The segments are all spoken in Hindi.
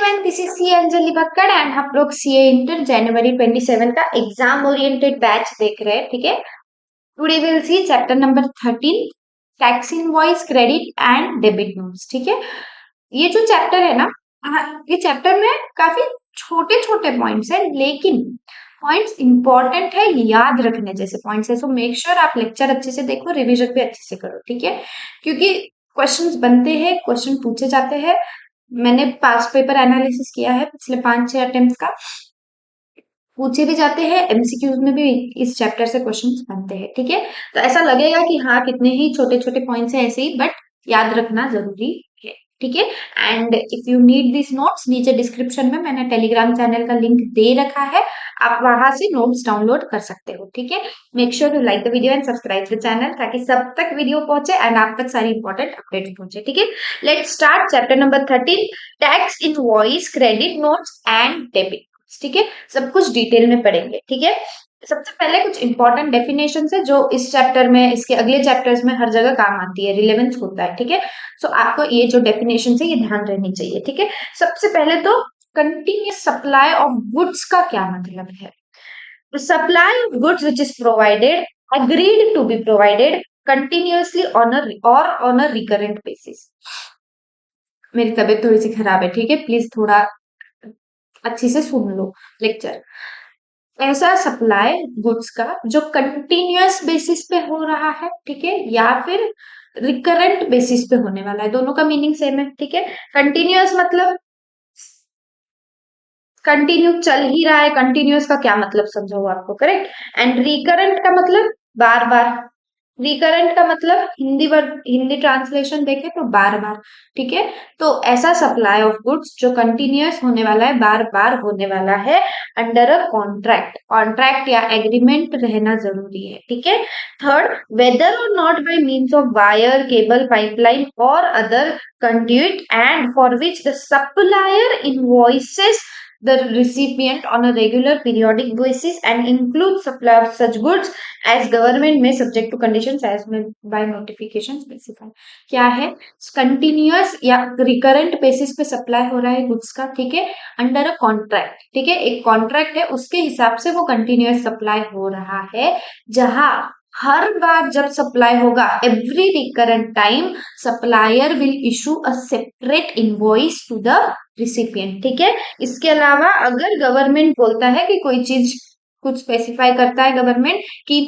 Everyone, this is C Anjali Bhakkad and हम लोग सीए इंटर जनवरी 27 का एग्जाम ओरिएंटेड बैच देख रहे हैं। ठीक है, today will see chapter number 13 tax invoice credit and debit notes. ठीक है, ये जो चैप्टर है ना, ये चैप्टर में काफी छोटे छोटे पॉइंट्स है, लेकिन पॉइंट्स इंपॉर्टेंट है, याद रखने जैसे पॉइंट्स है। सो मेक श्योर आप लेक्चर अच्छे से देखो, रिविजन भी अच्छे से करो। ठीक है, क्योंकि क्वेश्चंस बनते हैं, क्वेश्चन पूछे जाते हैं। मैंने पास्ट पेपर एनालिसिस किया है पिछले 5-6 अटेम्प्ट का, पूछे भी जाते हैं, एमसीक्यूज में भी इस चैप्टर से क्वेश्चंस बनते हैं। ठीक है, तो ऐसा लगेगा कि हाँ कितने ही छोटे छोटे पॉइंट्स हैं ऐसे ही, बट याद रखना जरूरी है। ठीक है, and if you need this notes, नीचे डिस्क्रिप्शन में मैंने टेलीग्राम चैनल का लिंक दे रखा है, आप वहां से नोट्स डाउनलोड कर सकते हो। ठीक है, make sure to like the video and subscribe the channel, ताकि सब तक वीडियो पहुंचे एंड आप तक सारी इंपॉर्टेंट अपडेट्स पहुंचे। ठीक है, let's start chapter number 13 tax invoice credit notes and debit. ठीक है, सब कुछ डिटेल में पढ़ेंगे। ठीक है, सबसे पहले कुछ इंपॉर्टेंट डेफिनेशन है जो इस चैप्टर में, इसके अगले चैप्टर्स में हर जगह काम आती है, रिलेवेंस होता है। ठीक है, सो आपको ये जो डेफिनेशन है ये ध्यान रहनी चाहिए। ठीक है, सबसे पहले तो कंटिन्यूअस सप्लाई ऑफ गुड्स का क्या मतलब है। Supply of goods which is provided, agreed to be provided continuously on a recurrent basis. मेरी तबीयत थोड़ी सी खराब है, ठीक है, प्लीज थोड़ा अच्छी से सुन लो लेक्चर। ऐसा सप्लाई गुड्स का जो कंटिन्यूअस बेसिस पे हो रहा है, ठीक है, या फिर रिकरेंट बेसिस पे होने वाला है, दोनों का मीनिंग सेम है। ठीक है, कंटिन्यूअस मतलब कंटिन्यू चल ही रहा है, कंटिन्यूअस का क्या मतलब समझो आपको, करेक्ट। एंड रिकरेंट का मतलब बार बार, रिकरेंट का मतलब हिंदी वर्ड, हिंदी ट्रांसलेशन देखे तो बार बार। ठीक है, तो ऐसा सप्लाई ऑफ गुड्स जो कंटिन्यूअस होने वाला है, बार बार होने वाला है, अंडर अ कॉन्ट्रैक्ट, कॉन्ट्रैक्ट या एग्रीमेंट रहना जरूरी है। ठीक है, थर्ड, वेदर और not by means of wire, cable, pipeline और other conduit, and for which the supplier invoices the recipient on a regular periodic basis and include supply of such goods as government may subject to conditions as may by notification specify। क्या है, कंटिन्यूअस या रिकरेंट बेसिस पे सप्लाई हो रहा है गुड्स का, ठीक है, अंडर अ कॉन्ट्रैक्ट। ठीक है, एक कॉन्ट्रैक्ट है, उसके हिसाब से वो कंटिन्यूअस सप्लाई हो रहा है, जहां हर बार जब सप्लाई होगा, every recurrent time supplier will issue a separate invoice to the recipient. ठीक है, इसके अलावा अगर गवर्नमेंट बोलता है कि कोई चीज कुछ स्पेसिफाई करता है गवर्नमेंट कि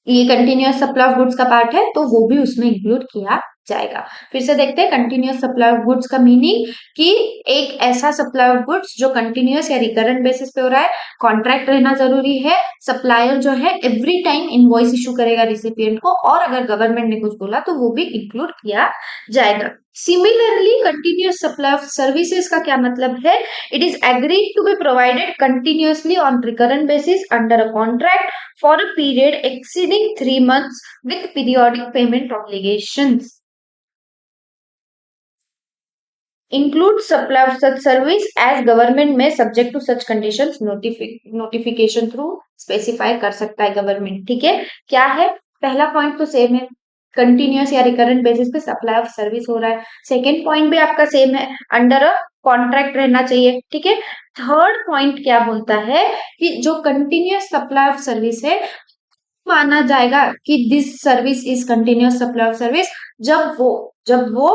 ये कंटिन्यूअस सप्लाई ऑफ गुड्स का पार्ट है, तो वो भी उसमें इंक्लूड किया जाएगा। फिर से देखते हैं कंटिन्यूअस सप्लाई ऑफ गुड्स का मीनिंग, कि एक ऐसा सप्लाई ऑफ गुड्स जो कंटिन्यूअस या रिकरेंट बेसिस पे हो रहा है, कॉन्ट्रैक्ट रहना जरूरी है, सप्लायर जो है एवरी टाइम इनवॉइस इशू करेगा रिसिपिएंट को, और अगर गवर्नमेंट ने कुछ बोला तो वो भी इंक्लूड किया जाएगा। Similarly continuous supply of services का क्या मतलब है, it is agreed to be provided continuously on recurrent basis under a contract for a period exceeding 3 months with periodic payment obligations. Include supply of such service as government may subject to such conditions, notification through specify कर सकता है गवर्नमेंट। ठीक है, क्या है, पहला पॉइंट तो सेम है, कंटिन्यूअस या रिकरेंट बेसिस पे सप्लाई ऑफ सर्विस हो रहा है। सेकेंड पॉइंट भी आपका सेम है, अंडर अ कॉन्ट्रैक्ट रहना चाहिए। ठीक है, थर्ड पॉइंट क्या बोलता है कि जो कंटिन्यूअस सप्लाई ऑफ सर्विस है, माना जाएगा कि this service is continuous supply of service जब वो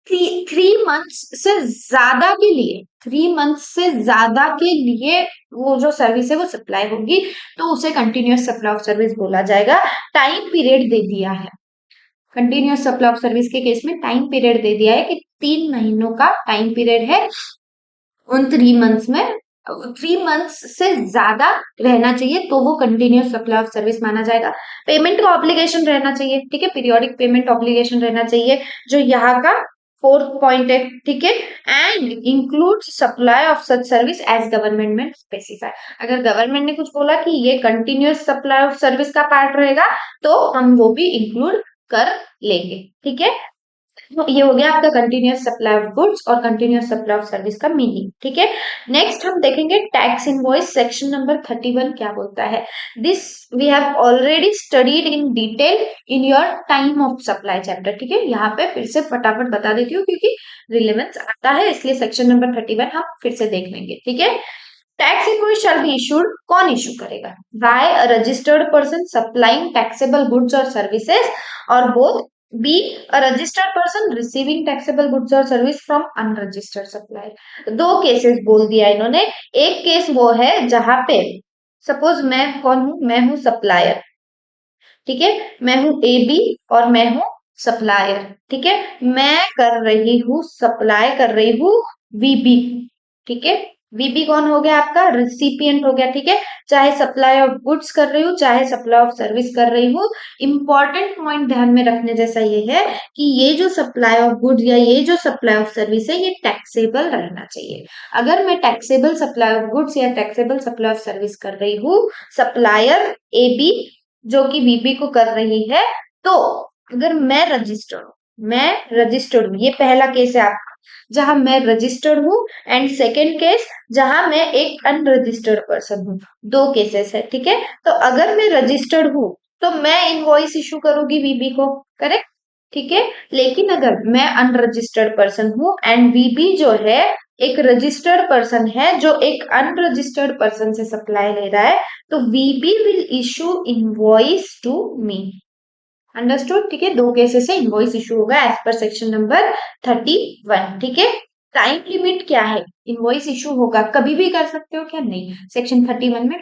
3 मंथ्स से ज्यादा के लिए, 3 मंथ्स से ज्यादा के लिए वो जो सर्विस है वो सप्लाई होगी, तो उसे कंटिन्यूअस सप्लाई ऑफ सर्विस बोला जाएगा। टाइम पीरियड दे दिया है, कंटिन्यूअस सप्लाई ऑफ सर्विस के केस में टाइम पीरियड दे दिया है कि 3 महीनों का टाइम पीरियड है, उन 3 मंथ्स में 3 मंथ्स से ज्यादा रहना चाहिए, तो वो कंटिन्यूअस सप्लाई ऑफ सर्विस माना जाएगा। पेमेंट का ऑब्लिगेशन रहना चाहिए, ठीक है, पीरियोडिक पेमेंट ऑब्लिगेशन रहना चाहिए, जो यहाँ का फोर्थ पॉइंट है। ठीक है, and include supply of such service as government में स्पेसिफाई। अगर गवर्नमेंट ने कुछ बोला कि ये कंटिन्यूअस सप्लाई ऑफ सर्विस का पार्ट रहेगा, तो हम वो भी इंक्लूड कर लेंगे। ठीक है, ये हो गया आपका कंटिन्यूअस सप्लाई ऑफ गुड्स और कंटिन्यूअस सप्लाई ऑफ सर्विस का मीनिंग। ठीक है, नेक्स्ट हम देखेंगे टैक्स इनवॉइस सेक्शन नंबर 31 क्या बोलता है। This we have already studied in detail in your time of supply chapter. ठीक है, यहाँ पे फिर से फटाफट बता देती हूँ क्योंकि रिलेवेंस आता है, इसलिए सेक्शन नंबर 31 हम फिर से देख लेंगे। ठीक है, tax invoice shall be issued, कौन इशू करेगा? By a registered person supplying taxable goods और सर्विसेज, और both be a registered person receiving taxable goods और सर्विस फ्रॉम अनरजिस्टर्ड सप्लायर। दो केसेस बोल दिया इन्होंने। एक केस वो है जहां पे सपोज मैं कौन हूं, मैं हूं सप्लायर। ठीक है, मैं हूं ए बी और मैं हूं सप्लायर। ठीक है, मैं कर रही हूँ सप्लाई कर रही हूँ वीबी। ठीक है, वीबी कौन हो गया? आपका रिसिपिएंट हो गया। ठीक है, चाहे सप्लाई ऑफ गुड्स कर रही हूँ चाहे सप्लाई ऑफ सर्विस कर रही हूँ। इंपॉर्टेंट पॉइंट ध्यान में रखने जैसा ये है कि ये जो सप्लाई ऑफ गुड्स या ये जो सप्लाई ऑफ सर्विस है ये टैक्सेबल रहना चाहिए। अगर मैं टैक्सेबल सप्लाई ऑफ गुड्स या टैक्सेबल सप्लाई ऑफ सर्विस कर रही हूँ, सप्लायर ए बी जो कि वीपी को कर रही है, तो अगर मैं रजिस्टर्ड हूँ, ये पहला केस है आपका जहां मैं रजिस्टर्ड हूँ, एंड सेकेंड केस जहां मैं एक अनरजिस्टर्ड पर्सन हूँ। दो केसेस है। ठीक है, तो अगर मैं रजिस्टर्ड हूँ तो मैं इनवॉइस इशू करूंगी वीबी को, करेक्ट? ठीक है, लेकिन अगर मैं अनरजिस्टर्ड पर्सन हूँ एंड वीबी जो है एक रजिस्टर्ड पर्सन है जो एक अनरजिस्टर्ड पर्सन से सप्लाई ले रहा है, तो VB will issue invoice to me. Understood? ठीक है, दो केसेस से इनवॉइस इशू होगा एज पर सेक्शन नंबर 31। ठीक है, टाइम लिमिट क्या है? इनवॉइस इशू होगा कभी भी कर सकते हो क्या? नहीं, सेक्शन 31 में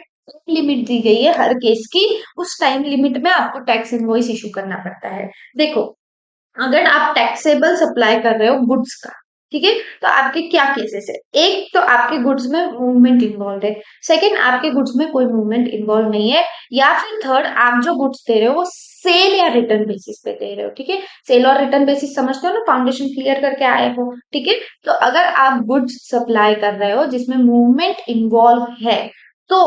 लिमिट दी गई है हर केस की, उस टाइम लिमिट में आपको टैक्स इनवॉइस इशू करना पड़ता है। देखो, अगर आप टैक्सेबल सप्लाई कर रहे हो गुड्स का, ठीक है, तो आपके क्या केसेस है? एक तो आपके गुड्स में मूवमेंट इन्वॉल्व है, सेकंड आपके गुड्स में कोई मूवमेंट इन्वॉल्व नहीं है, या फिर थर्ड आप जो गुड्स दे रहे हो वो सेल या रिटर्न बेसिस पे दे रहे हो। ठीक है, सेल और रिटर्न बेसिस समझते हो ना, फाउंडेशन क्लियर करके आए हो। ठीक है, तो अगर आप गुड्स सप्लाई कर रहे हो जिसमें मूवमेंट इन्वॉल्व है, तो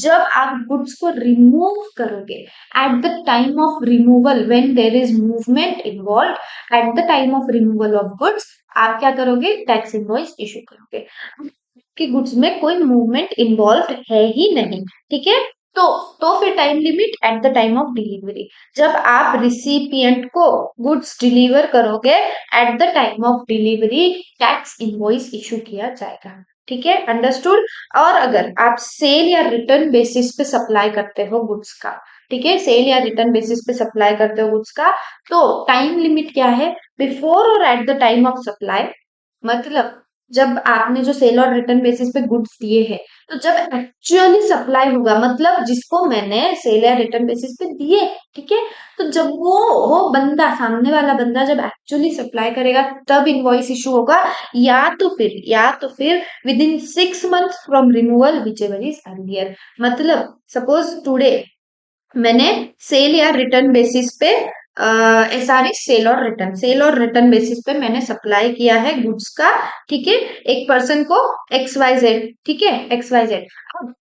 जब आप गुड्स को रिमूव करोगे, at the time of removal when there is movement involved, at the time of removal of goods, आप क्या करोगे? टैक्स इनवॉइस इशू करोगे कि गुड्स में कोई मूवमेंट इन्वॉल्व है ही नहीं। ठीक है, तो फिर time limit at the time of delivery, जब आप रिसिपिएंट को गुड्स डिलीवर करोगे eight the time of delivery tax invoice issue किया जाएगा। ठीक है, अंडरस्टूड? और अगर आप सेल या रिटर्न बेसिस पे सप्लाई करते हो गुड्स का, ठीक है, सेल या रिटर्न बेसिस पे सप्लाई करते हो गुड्स का, तो टाइम लिमिट क्या है? बिफोर और at the time of supply, मतलब जब आपने जो सेल और रिटर्न बेसिस पे गुड्स दिए हैं, तो जब एक्चुअली सप्लाई होगा, मतलब जिसको मैंने सेल या रिटर्न बेसिस पे दिए, ठीक है, तो जब वो बंदा, सामने वाला बंदा जब एक्चुअली सप्लाई करेगा तब इनवॉइस इशू होगा, या तो फिर with in 6 months from removal whichever is earlier. मतलब सपोज टुडे मैंने सेल या रिटर्न बेसिस पे SRE सेल और रिटर्न बेसिस पे मैंने सप्लाई किया है गुड्स का। ठीक है, एक पर्सन को XYZ। ठीक है, XYZ। अब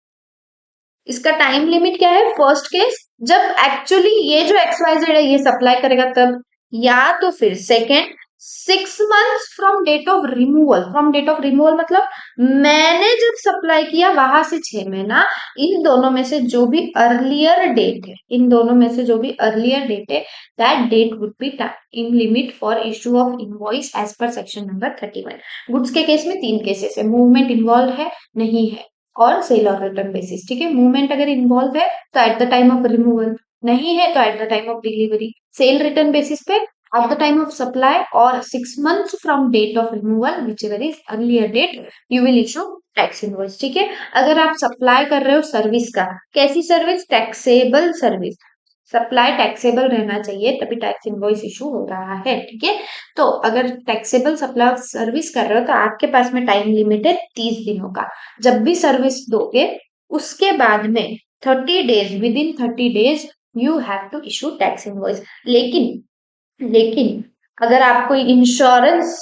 इसका टाइम लिमिट क्या है? फर्स्ट केस जब एक्चुअली ये जो XYZ है ये सप्लाई करेगा तब, या तो फिर second 6 months from date of removal. From date of removal मतलब मैंने जब सप्लाई किया वहां से 6 महीना, इन दोनों में से जो भी अर्लियर डेट है, इन दोनों में से जो भी अर्लियर डेट है, that date would be time limit for issue of invoice as per section number 31। Goods के केस में 3 केसेस है, मूवमेंट इन्वॉल्व है, नहीं है, और सेल और रिटर्न बेसिस। ठीक है, मूवमेंट अगर इन्वॉल्व है तो eight the time of removal, नहीं है तो eight the time of delivery. Cell return basis पे at the time of supply or 6 months from date of removal whichever is earlier date you will issue tax invoice। ठीक है, अगर आप सप्लाई कर रहे हो सर्विस का, कैसी service? Taxable service. Supply taxable रहना चाहिए तभी टैक्स इनवॉइस इशू हो रहा है। ठीक है, तो अगर टैक्सेबल सप्लाई ऑफ सर्विस कर रहे हो तो आपके पास में टाइम लिमिट है 30 दिनों का। जब भी सर्विस दोगे उसके बाद में 30 days, within 30 days you have to issue tax invoice. लेकिन अगर आप कोई इंश्योरेंस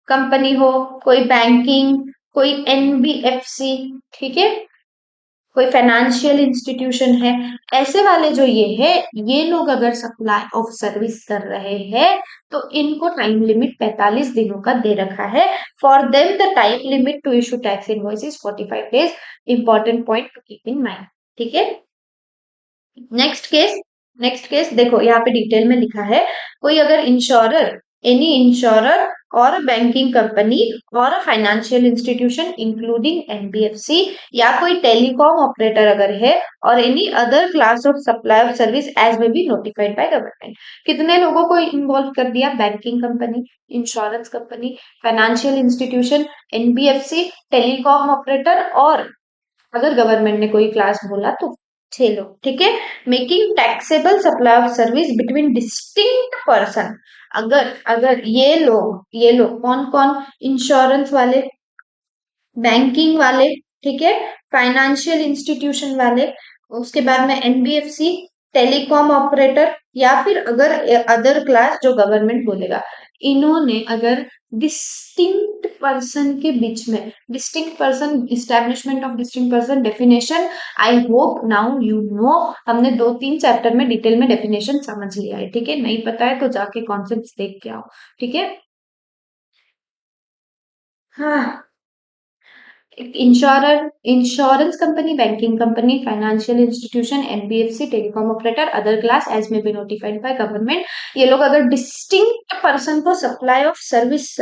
कंपनी हो, कोई बैंकिंग, कोई NBFC, ठीक है, कोई फाइनेंशियल इंस्टीट्यूशन है, ऐसे वाले जो ये है, ये लोग अगर सप्लाई ऑफ सर्विस कर रहे हैं तो इनको टाइम लिमिट 45 दिनों का दे रखा है। For them the time limit to issue tax invoice is 45 days. Important point to keep in mind, ठीक है। नेक्स्ट केस देखो, यहाँ पे डिटेल में लिखा है, कोई अगर इंश्योरर, एनी इंश्योरर और बैंकिंग कंपनी और फाइनेंशियल इंस्टीट्यूशन इंक्लूडिंग एनबीएफसी या कोई टेलीकॉम ऑपरेटर अगर है और any other class of supply of service as may be notified by government. कितने लोगों को इन्वॉल्व कर दिया? Banking company, insurance company, financial institution, NBFC, telecom operator और अगर गवर्नमेंट ने कोई क्लास बोला तो 6 लोग, ठीक है। Making taxable supply of service between distinct person. अगर अगर ये लोग कौन कौन? इंश्योरेंस वाले, बैंकिंग वाले, ठीक है, फाइनेंशियल इंस्टीट्यूशन वाले, उसके बाद में एनबीएफसी, टेलीकॉम ऑपरेटर या फिर अगर अदर क्लास जो गवर्नमेंट बोलेगा, इन्होंने अगर डिस्टिंक्ट पर्सन के बीच में, distinct person, establishment of distinct person definition, I hope now you know. हमने 2-3 चैप्टर में डिटेल में डेफिनेशन समझ लिया है, ठीक है। नहीं पता है तो जाके कॉन्सेप्ट देख के आओ, ठीक है। हाँ, insurer, insurance company, banking company, financial institution, NBFC, telecom operator, other class as may be notified by government. ये लोग अगर डिस्टिंक्ट पर्सन को सप्लाई ऑफ सर्विस,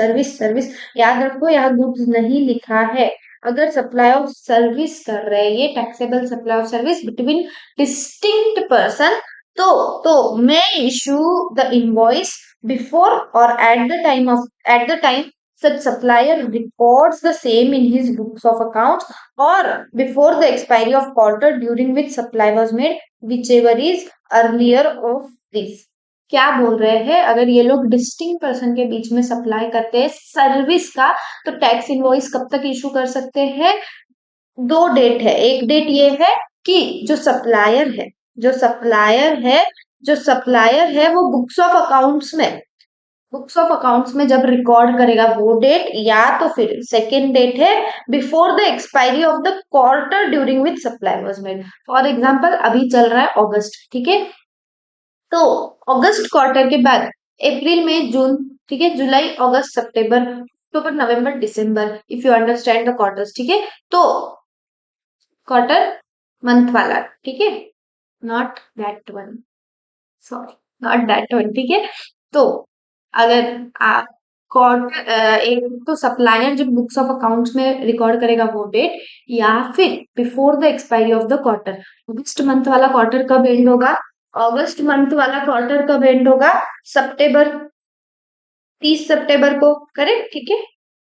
याद रखो यहाँ गुड्स नहीं लिखा है, अगर सप्लाई ऑफ सर्विस कर रहे हैं ये taxable supply of service between distinct person, तो मे इशू द इनवॉइस बिफोर और at the time such supplier records the same in his books of accounts or before the expiry of quarter during which supply was made, whichever is earlier of this। क्या बोल रहे हैं? अगर ये लोग डिस्टिंक्ट पर्सन के बीच में सप्लाई करते हैं सर्विस का तो टैक्स इनवॉइस कब तक इशू कर सकते हैं? 2 डेट है। एक डेट ये है कि जो सप्लायर है, वो बुक्स ऑफ अकाउंट्स में जब रिकॉर्ड करेगा वो डेट, या तो फिर सेकेंड डेट है before the expiry of the quarter during which supply was made. For example अभी चल रहा है अगस्त, ठीक है, तो अगस्त क्वार्टर के बाद अप्रैल मई जून, ठीक है, जुलाई अगस्त सितंबर अक्टूबर नवंबर दिसंबर, if you understand the quarters, ठीक है। तो क्वार्टर मंथ वाला, ठीक है, not that one, sorry, not that one, ठीक है। तो अगर आप एक तो सप्लायर जब बुक्स ऑफ अकाउंट्स में रिकॉर्ड करेगा वो डेट, या फिर before the expiry of the quarter. अगस्त मंथ वाला क्वार्टर कब एंड होगा? सितंबर, 30 सितंबर को, करेक्ट, ठीक है।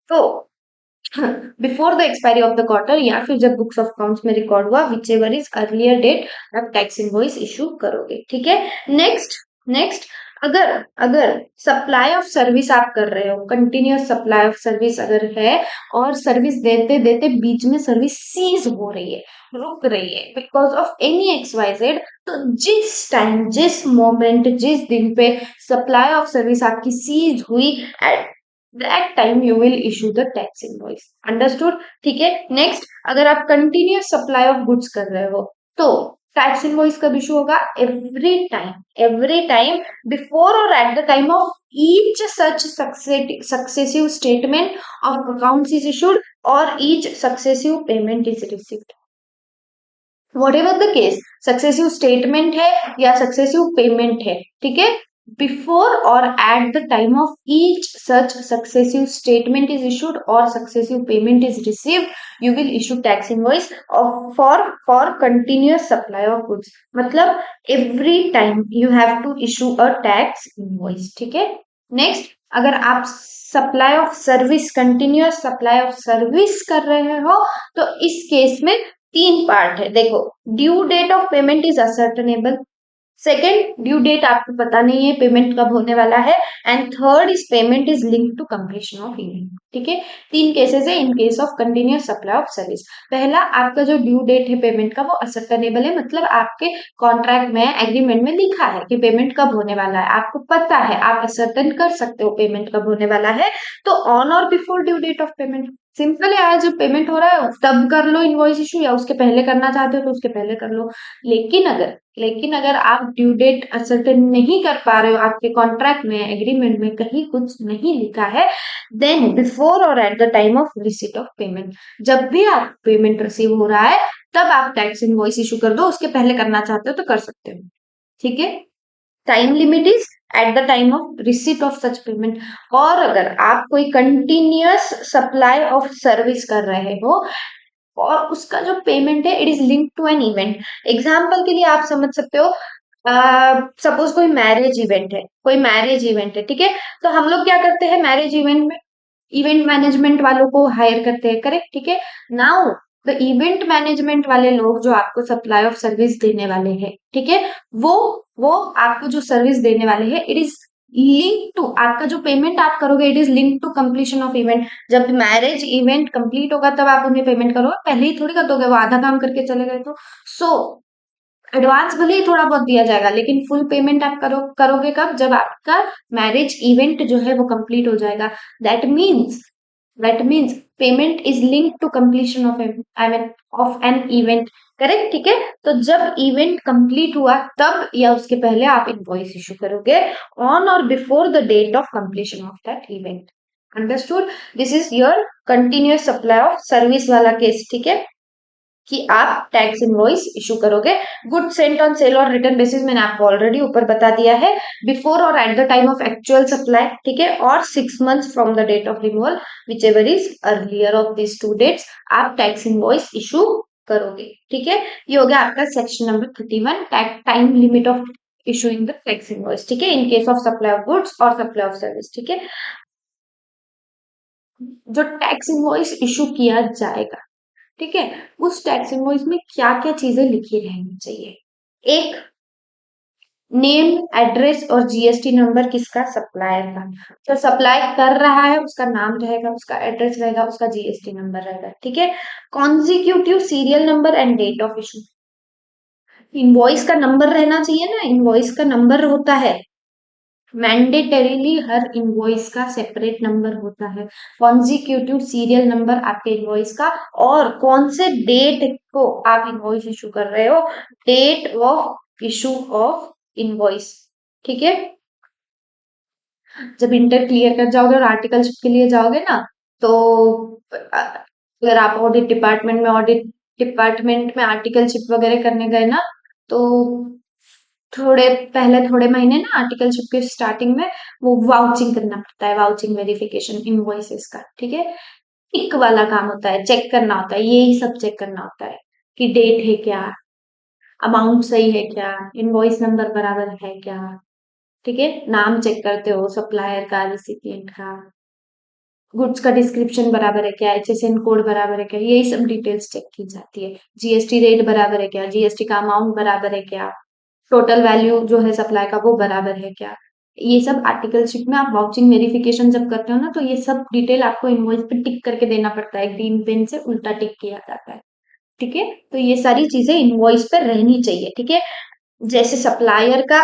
तो before the expiry of the quarter या फिर जब बुक्स ऑफ अकाउंट्स में रिकॉर्ड हुआ, whichever is earlier date आप टैक्स इनवॉइस इशू करोगे, ठीक है। नेक्स्ट अगर अगर सप्लाई ऑफ सर्विस आप कर रहे हो, कंटिन्यूअस सप्लाई ऑफ सर्विस अगर है और सर्विस देते देते बीच में सर्विस सीज हो रही है, रुक रही है बिकॉज ऑफ एनी XYZ, तो जिस टाइम, जिस मोमेंट, जिस दिन पे सप्लाई ऑफ सर्विस आपकी सीज हुई, at that time you will issue the tax invoice. Understood, ठीक है। नेक्स्ट, अगर आप कंटिन्यूअस सप्लाई ऑफ गुड्स कर रहे हो तो टैक्स इनवॉइस कब इशू होगा? एवरी टाइम बिफोर और at the time of each such successive statement of accounts is issued और each successive payment is received. whatever the case, successive statement है या सक्सेसिव पेमेंट है, ठीक है, बिफोर और at the time of each such successive statement is issued और successive payment is received, you will issue tax invoice for continuous supply of goods. मतलब every time you have to issue a tax invoice, ठीक है। नेक्स्ट, अगर आप supply of service, continuous supply of service कर रहे हो तो इस केस में 3 पार्ट है, देखो। Due date of payment is ascertainable, second due date आपको पता नहीं है पेमेंट कब होने वाला है, and third is payment is linked to completion of event, ठीक है। 3 केसेस है in case of continuous supply of service. पहला, आपका जो ड्यू डेट है पेमेंट का वो असर्टेनेबल है, मतलब आपके कॉन्ट्रैक्ट में, एग्रीमेंट में लिखा है कि पेमेंट कब होने वाला है, आपको पता है, आप असर्टन कर सकते हो पेमेंट कब होने वाला है, तो ऑन और before due date of payment simple है यार, जब पेमेंट हो रहा है तब कर लो इनवॉइस इशू, या उसके पहले करना चाहते हो तो उसके पहले कर लो। लेकिन अगर आप ड्यू डेट असर्टेन नहीं कर पा रहे हो, आपके कॉन्ट्रैक्ट में, एग्रीमेंट में कहीं कुछ नहीं लिखा है, देन बिफोर और at the time of receipt of payment, जब भी आप पेमेंट रिसीव हो रहा है तब आप टैक्स इनवॉइस इशू कर दो। उसके पहले करना चाहते हो तो कर सकते हो, ठीक है। Time limit is eight the time of receipt of such payment. और अगर आप कोई कंटिन्यूअस सप्लाई ऑफ सर्विस कर रहे हो और उसका जो पेमेंट है it is link to an event, example के लिए आप समझ सकते हो, सपोज कोई मैरिज इवेंट है, ठीक है। तो हम लोग क्या करते हैं मैरिज इवेंट में, इवेंट मैनेजमेंट वालों को हायर करते हैं, करेक्ट, ठीक है। नाउ द इवेंट मैनेजमेंट वाले लोग जो आपको सप्लाई ऑफ सर्विस देने वाले हैं, ठीक है, वो वो आपको जो सर्विस देने वाले हैं इट इज लिंक टू, आपका जो पेमेंट आप करोगे it is link to completion of event. जब मैरिज इवेंट कंप्लीट होगा तब आप उन्हें पेमेंट करोगे, पहले ही थोड़ी कर दोगे, वो आधा काम करके चले गए तो। सो एडवांस भले ही थोड़ा बहुत दिया जाएगा लेकिन फुल पेमेंट आप करोगे कब, जब आपका मैरिज इवेंट जो है वो कंप्लीट हो जाएगा। That means that means payment is link to completion of I mean of an event, correct, ठीक है। तो जब इवेंट कंप्लीट हुआ तब या उसके पहले आप इनवॉइस इशू करोगे ऑन और before the date of completion of that event. Understood? This is your continuous supply of service वाला केस, ठीक है, कि आप टैक्स इनवॉइस इशू करोगे। गुड सेंट ऑन सेल और रिटर्न बेसिस मैंने आपको ऑलरेडी ऊपर बता दिया है, बिफोर और at the time of actual supply, ठीक है, और 6 months from the date of removal, whichever is earlier of this two dates, आप टैक्स इनवॉइस इशू करोगे, ठीक है। ये हो गया आपका section number 31, time limit of issuing the tax invoice, ठीक है, in case of supply of goods और सप्लाई ऑफ सर्विस, ठीक है। जो टैक्स इनवॉइस इशू किया जाएगा, ठीक है, उस टैक्स इनवॉइस में क्या क्या चीजें लिखी रहनी चाहिए। एक, नेम, एड्रेस और जीएसटी नंबर किसका, सप्लायर का। जो सप्लाई कर रहा है उसका नाम रहेगा, उसका एड्रेस रहेगा, उसका जीएसटी नंबर रहेगा, ठीक है। Consecutive serial number and date of issue, invoice का नंबर रहना चाहिए ना, इनवॉइस का नंबर होता है मैंडेटरीली, हर इनवॉइस का सेपरेट नंबर होता है, कॉन्जिक्यूटिव सीरियल नंबर आपके इनवॉइस का, और कौन से डेट को आप इनवॉइस इशू कर रहे हो, date of issue of invoice, ठीक है। जब इंटर क्लियर कर जाओगे और आर्टिकलशिप के लिए जाओगे ना, तो अगर आप ऑडिट डिपार्टमेंट में आर्टिकलशिप वगैरह करने गए ना, तो थोड़े महीने ना आर्टिकलशिप के स्टार्टिंग में वो वाउचिंग करना पड़ता है, वाउचिंग वेरिफिकेशन इनवॉइसेस का, ठीक है। टिक वाला काम होता है, चेक करना होता है, यही सब चेक करना होता है कि डेट है क्या, अमाउंट सही है क्या, इनवॉइस नंबर बराबर है क्या, ठीक है, नाम चेक करते हो सप्लायर का, रिसिपिएंट का, गुड्स का डिस्क्रिप्शन बराबर है क्या, एचएसएन कोड बराबर है क्या, यही सब डिटेल्स चेक की जाती है। जीएसटी रेट बराबर है क्या, जीएसटी का अमाउंट बराबर है क्या, टोटल वैल्यू जो है सप्लाई का वो बराबर है क्या, ये सब आर्टिकलशिप में आप वाउचिंग वेरिफिकेशन जब करते हो ना, तो ये सब डिटेल आपको इनवॉइस पे टिक करके देना पड़ता है, ग्रीन पेन से उल्टा टिक किया जाता है, ठीक है। तो ये सारी चीजें इनवॉइस पे रहनी चाहिए, ठीक है। जैसे सप्लायर का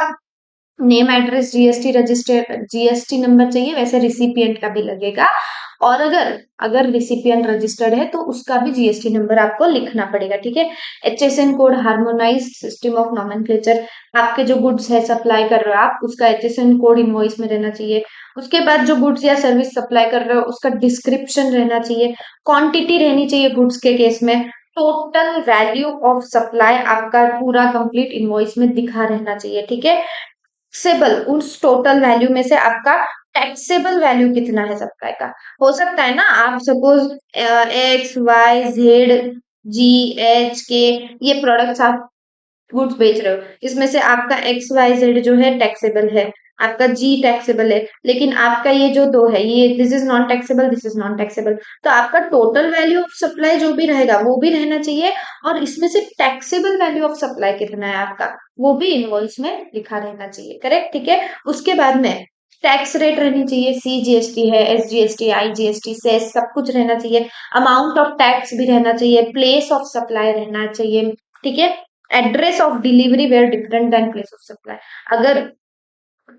name, address, GST register, GST number चाहिए, वैसे रिसिपिएंट का भी लगेगा। और अगर अगर रिसिपिएंट रजिस्टर्ड है तो उसका भी जीएसटी नंबर आपको लिखना पड़ेगा, ठीक है। HSN code, harmonised system of nomenclature, आपके जो गुड्स है सप्लाई कर रहे हो आप, उसका एचएसएन कोड इनवॉइस में रहना चाहिए। उसके बाद जो गुड्स या सर्विस सप्लाई कर रहे हो उसका डिस्क्रिप्शन रहना चाहिए, क्वांटिटी रहनी चाहिए गुड्स के केस में, टोटल वैल्यू ऑफ सप्लाई आपका पूरा कंप्लीट इनवॉइस में दिखा रहना चाहिए, ठीक है। टैक्सेबल, उस टोटल वैल्यू में से आपका टैक्सेबल वैल्यू कितना है सप्लाई का। हो सकता है ना आप suppose X Y Z G H के ये प्रोडक्ट्स आप गुड्स बेच रहे हो, इसमें से आपका एक्स वाई जेड जो है टैक्सेबल है, आपका जी टैक्सेबल है, लेकिन आपका ये जो दो है ये this is non taxable, this is non taxable. तो आपका टोटल वैल्यू ऑफ सप्लाई जो भी रहेगा वो भी रहना चाहिए, और इसमें से टैक्सेबल वैल्यू ऑफ सप्लाई कितना है आपका वो भी इनवॉइस में लिखा रहना चाहिए, करेक्ट, ठीक है। उसके बाद में टैक्स रेट रहनी चाहिए, सीजीएसटी है, एसजीएसटी, आईजीएसटी, सेस सब कुछ रहना चाहिए, अमाउंट ऑफ टैक्स भी रहना चाहिए, प्लेस ऑफ सप्लाई रहना चाहिए, ठीक है। Address of delivery where different than place of supply, अगर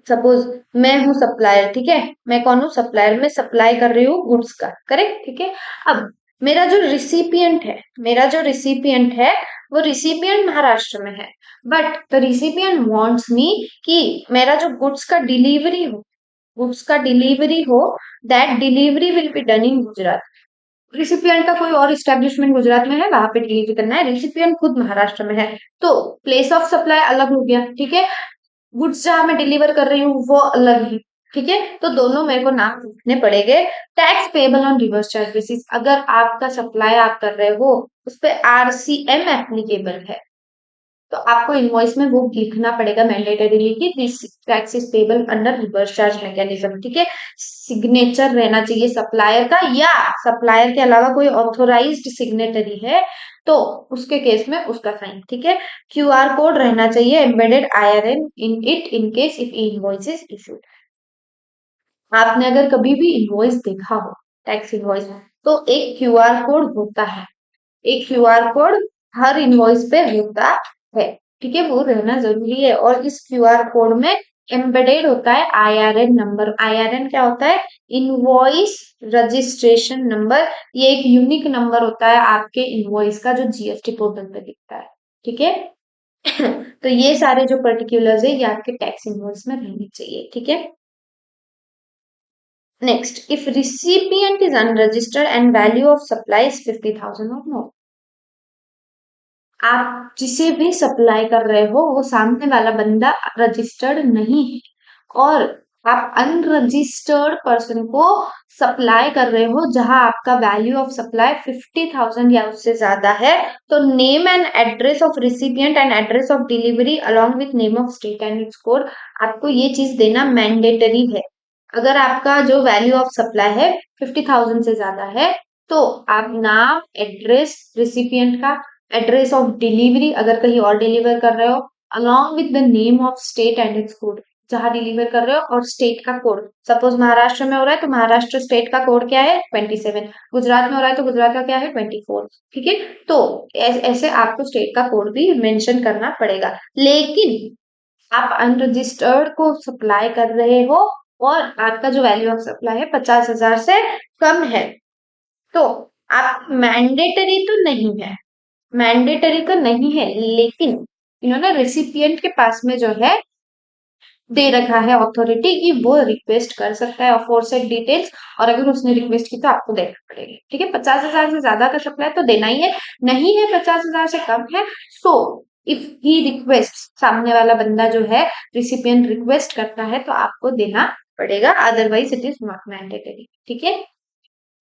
सपोज मैं हूँ सप्लायर, ठीक है, मैं कौन हूँ, सप्लायर, मैं सप्लाई कर रही हूँ गुड्स का, करेक्ट, ठीक है। अब मेरा जो रिसिपिएंट है वो रिसिपिएंट महाराष्ट्र में है, बट द रिसिपिएंट वांट्स मी कि मेरा जो गुड्स का डिलीवरी हो, that delivery will be done in Gujarat. Recipient का कोई और इस्टेब्लिशमेंट गुजरात में है, वहां पे डिलीवरी करना है, रिसिपिएंट खुद महाराष्ट्र में है, तो प्लेस ऑफ सप्लाई अलग हो गया, ठीक है। गुड्स जहां मैं डिलीवर कर रही हूँ वो अलग है, ठीक है। तो दोनों मेरे को नाम लिखने पड़ेंगे। Tax payable on reverse charge basis, अगर आपका सप्लाई आप कर रहे हो उस पे आरसीएम एप्लीकेबल है, तो आपको इनवॉइस में वो लिखना पड़ेगा मैंडेटरीली कि this tax is payable under reverse charge mechanism, ठीक है। सिग्नेचर रहना चाहिए सप्लायर का, या सप्लायर के अलावा कोई ऑथोराइज्ड सिग्नेटरी है तो उसके केस में उसका साइन, ठीक है। क्यूआर कोड रहना चाहिए embedded IRN in it in case if invoice is issued. आपने अगर कभी भी इनवॉइस देखा हो, टैक्स इनवॉइस, तो एक क्यूआर कोड होता है, एक क्यूआर कोड हर इनवॉइस पे होता है, ठीक है, वो रहना जरूरी है। और इस क्यूआर कोड में एम्बेडेड होता है आईआरएन नंबर। आईआरएन क्या होता है, इनवॉइस रजिस्ट्रेशन नंबर। ये एक यूनिक नंबर होता है आपके इनवॉइस का जो जीएसटी पोर्टल पे दिखता है, ठीक है। तो ये सारे जो पर्टिकुलर्स है ये आपके टैक्स इनवॉइस में रहने चाहिए, ठीक है। Next, if recipient is unregistered and value of supply is 50,000 और मोर, आप जिसे भी सप्लाई कर रहे हो वो सामने वाला बंदा रजिस्टर्ड नहीं है, और आप अनरजिस्टर्ड पर्सन को सप्लाई कर रहे हो जहां आपका वैल्यू ऑफ सप्लाई 50,000 या उससे ज्यादा है, तो name and address of recipient and address of delivery along with name of state and it's code, आपको ये चीज देना मैंडेटरी है। अगर आपका जो वैल्यू ऑफ सप्लाई है 50,000 से ज्यादा है, तो आप नाम, एड्रेस रिसिपिएंट का, एड्रेस ऑफ डिलीवरी अगर कहीं और डिलीवर कर रहे हो, along with the name of state and it's code, जहां डिलीवर कर रहे हो और स्टेट का कोड। सपोज महाराष्ट्र में हो रहा है तो महाराष्ट्र स्टेट का कोड क्या है 27, गुजरात में हो रहा है तो गुजरात का क्या है 24, ठीक है। तो ऐसे आपको स्टेट का कोड भी मेंशन करना पड़ेगा। लेकिन आप अनरजिस्टर्ड को सप्लाई कर रहे हो और आपका जो वैल्यू ऑफ सप्लाई है 50,000 से कम है, तो आप मैंडेटरी तो नहीं है, लेकिन इन्होंने रेसिपिएंट के पास में जो है दे रखा है अथॉरिटी कि वो रिक्वेस्ट कर सकता है अफोरसेड डिटेल्स, और अगर उसने रिक्वेस्ट की तो आपको देना पड़ेगी, ठीक है। 50,000 से ज्यादा का सप्लाई तो देना ही है, नहीं है 50,000 से कम है, सो इफ ही रिक्वेस्ट, सामने वाला बंदा जो है रिसिपिएंट रिक्वेस्ट करता है तो आपको देना पड़ेगा, otherwise it is not mandatory, ठीक है।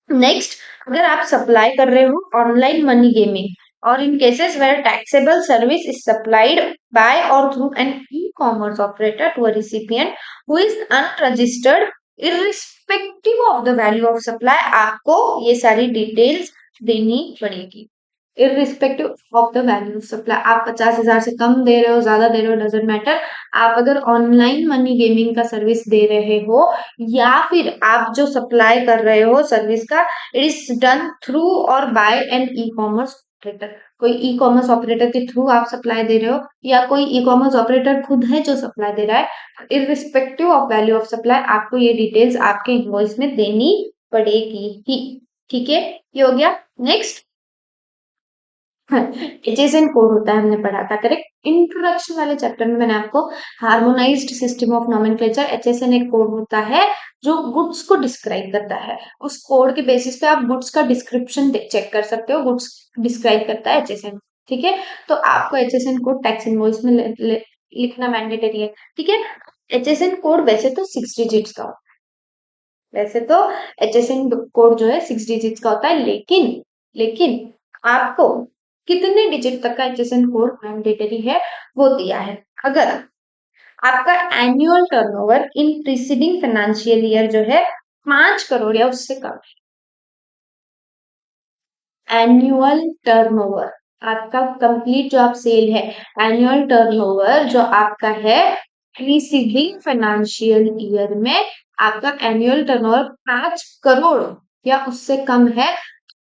नेक्स्ट, अगर आप सप्लाई कर रहे हो ऑनलाइन मनी गेमिंग और in cases where taxable service is supplied by और through an e-commerce operator to a recipient who is unregistered, irrespective of the value of supply, आपको ये सारी डिटेल्स देनी पड़ेगी irrespective of the value of supply. आप 50,000 से कम दे रहे हो, ज्यादा दे रहे हो, डजेंट मैटर। आप अगर ऑनलाइन मनी गेमिंग का सर्विस दे रहे हो या फिर आप जो सप्लाई कर रहे हो सर्विस का, इट इज डन थ्रू और by an e commerce operator, कोई ई कॉमर्स ऑपरेटर के थ्रू आप सप्लाई दे रहे हो या कोई ई कॉमर्स ऑपरेटर खुद है जो सप्लाई दे रहा है, irrespective of value of supply आपको ये डिटेल्स आपके इनवॉइस में देनी पड़ेगी ही, ठीक है। ये हो गया। नेक्स्ट, एचएसएन कोड होता है, हमने पढ़ा था, करेक्ट। इंट्रोडक्शन वाले चैप्टर में मैंने आपको harmonised system of nomenclature, HSN एक कोड होता है जो गुड्स को डिस्क्राइब करता है। उस कोड के बेसिस पे आप गुड्स का डिस्क्रिप्शन चेक कर सकते हो, गुड्स डिस्क्राइब करता है एचएसएन, ठीक है। तो आपको एचएसएन कोड टैक्स इनवॉइस में लिखना मैंडेटरी है, ठीक है। एचएसएन कोड वैसे तो 6 डिजिट्स का होता है, वैसे तो एचएसएन कोड जो है 6 डिजिट्स का होता है, लेकिन आपको कितने डिजिट तक का एचएसएन कोड मैंडेटरी है वो दिया है। अगर आपका annual turnover in preceding financial year जो है 5 करोड़ या उससे कम है, एनुअल टर्नओवर आपका कंप्लीट जो आप सेल है, एनुअल टर्नओवर जो आपका है प्रीसीडिंग फाइनेंशियल ईयर में आपका एनुअल टर्नओवर 5 करोड़ या उससे कम है,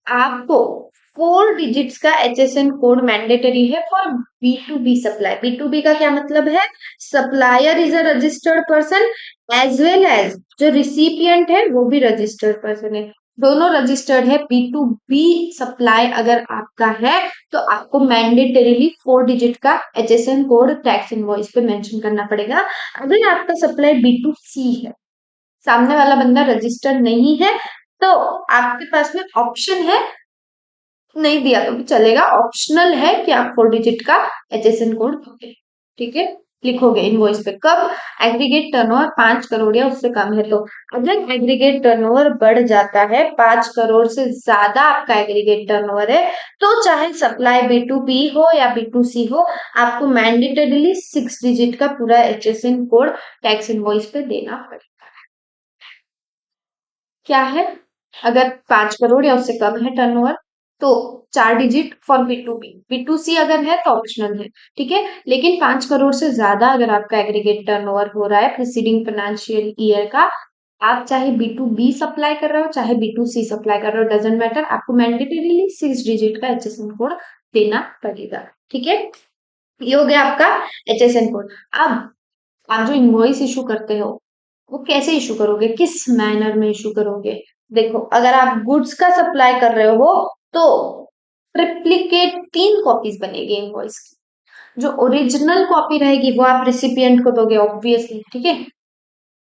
आपको 4 डिजिट्स का HSN कोड मैंडेटरी है फॉर B2B सप्लाई। B2B का क्या मतलब है? Supplier is a registered person as well as जो रिसिपिएंट है वो भी रजिस्टर्ड पर्सन है, दोनों रजिस्टर्ड है। B2B सप्लाई अगर आपका है तो आपको मैंडेटरीली 4 डिजिट का HSN कोड टैक्स इनवॉइस पे मेंशन करना पड़ेगा। अगर आपका सप्लाई B2C है, सामने वाला बंदा रजिस्टर्ड नहीं है, तो आपके पास में ऑप्शन है, नहीं दिया तो भी चलेगा, ऑप्शनल है कि आप 4 डिजिट का HSN कोड दोगे। ठीक है, लिखोगे इनवॉइस पे। कब? एग्रीगेट टर्नओवर 5 करोड़ या उससे कम है तो। अगर एग्रीगेट टर्नओवर बढ़ जाता है, 5 करोड़ से ज्यादा आपका एग्रीगेट टर्नओवर है, तो चाहे सप्लाई B2B हो या B2C हो, आपको मैंडेटरीली 6 डिजिट का पूरा HSN कोड टैक्स इनवॉइस पे देना पड़ेगा। क्या है? अगर 5 करोड़ या उससे कम है टर्नओवर तो 4 डिजिट फॉर B2B। B2C अगर है तो ऑप्शनल है। ठीक है, लेकिन 5 करोड़ से ज्यादा अगर आपका एग्रीगेट टर्नओवर हो रहा है प्रीसीडिंग फाइनेंशियल ईयर का, आप चाहे B2B सप्लाई कर रहे हो चाहे B2C सप्लाई कर रहे हो, डजेंट मैटर, आपको मैंडेटरीली 6 डिजिट का HSN कोड देना पड़ेगा। ठीक है, ये हो गया आपका HSN कोड। अब आप जो इनवॉइस इशू करते हो वो कैसे इशू करोगे, किस मैनर में इशू करोगे? देखो, अगर आप गुड्स का सप्लाई कर रहे हो तो ट्रिप्लिकेट 3 कॉपीज बनेगी इनवॉइस की। जो ओरिजिनल कॉपी रहेगी वो आप रिसिपिएंट को दोगे ऑब्वियसली। ठीक है,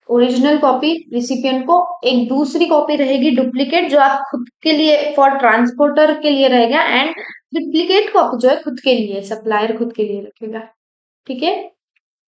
ओरिजिनल कॉपी रिसिपिएंट को, एक दूसरी कॉपी रहेगी डुप्लीकेट जो आप खुद के लिए फॉर ट्रांसपोर्टर के लिए रहेगा, एंड डुप्लीकेट कॉपी जो है खुद के लिए, सप्लायर खुद के लिए रखेगा। ठीक है,